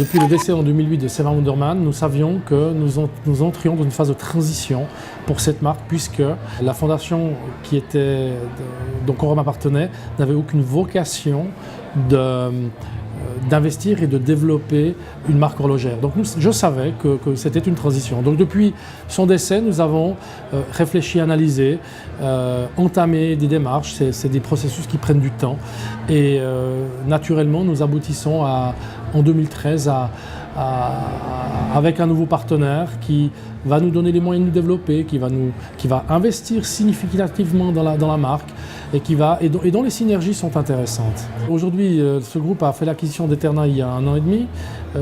Depuis le décès en 2008 de Sevan Wonderman, nous savions que nous entrions dans une phase de transition pour cette marque, puisque la fondation dont Corum appartenait n'avait aucune vocation d'investir et de développer une marque horlogère. Donc je savais que c'était une transition. Donc depuis son décès, nous avons réfléchi, analysé, entamé des démarches. C'est des processus qui prennent du temps. Et naturellement, nous aboutissons en 2013 avec un nouveau partenaire qui va nous donner les moyens de nous développer, qui va investir significativement dans la marque et dont les synergies sont intéressantes. Aujourd'hui, ce groupe a fait l'acquisition d'Eterna il y a 1 an et demi.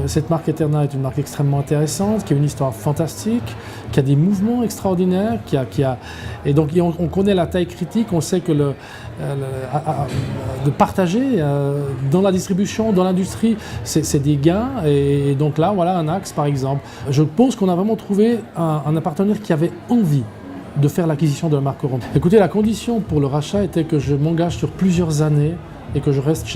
Cette marque Eterna est une marque extrêmement intéressante, qui a une histoire fantastique, qui a des mouvements extraordinaires, et donc on connaît la taille critique, on sait que de partager dans la distribution, dans l'industrie, c'est des gains, et donc là, voilà un axe par exemple. Je pense qu'on a vraiment trouvé un partenaire qui avait envie de faire l'acquisition de la marque Corum. Écoutez, la condition pour le rachat était que je m'engage sur plusieurs années et que je reste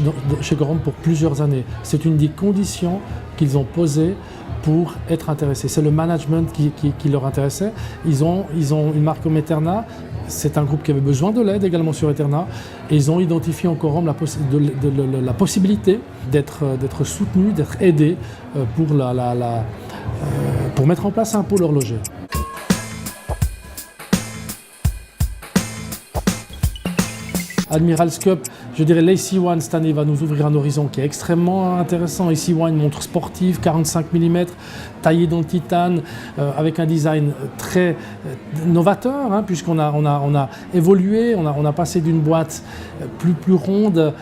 chez Corum pour plusieurs années. C'est une des conditions qu'ils ont posées pour être intéressés. C'est le management qui leur intéressait. Ils ont une marque comme Eterna. C'est un groupe qui avait besoin de l'aide également sur Eterna. Et ils ont identifié en Corum la possibilité d'être soutenus, d'être aidés pour mettre en place un pôle horloger. Admirals Cup, je dirais l'AC1 cette année va nous ouvrir un horizon qui est extrêmement intéressant. AC1, une montre sportive, 45 mm, taillée dans le titane, avec un design très novateur, puisqu'on a évolué, on a passé d'une boîte plus ronde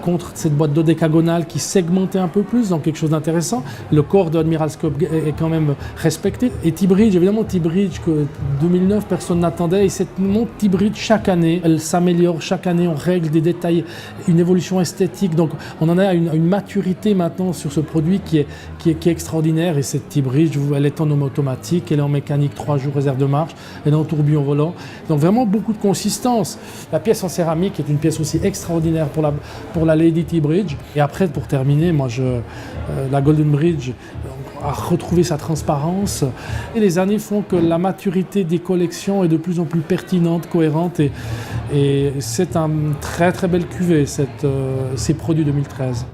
contre cette boîte dodécagonale qui segmentait un peu plus, donc quelque chose d'intéressant. Le corps de Admirals Cup est quand même respecté. Et T-Bridge, évidemment T-Bridge que 2009 personne n'attendait, et cette montre T-Bridge chaque année, elle s'améliore chaque année, on règle des détails, une évolution esthétique, donc on en a une maturité maintenant sur ce produit qui est extraordinaire. Et cette T-Bridge, elle est en homme automatique, elle est en mécanique 3 jours réserve de marche, elle est en tourbillon volant, donc vraiment beaucoup de consistance. La pièce en céramique est une pièce aussi extraordinaire pour la Lady T-Bridge. Et après, pour terminer, la Golden Bridge a retrouvé sa transparence. Et les années font que la maturité des collections est de plus en plus pertinente, cohérente, et c'est une très très belle cuvée, ces produits 2013.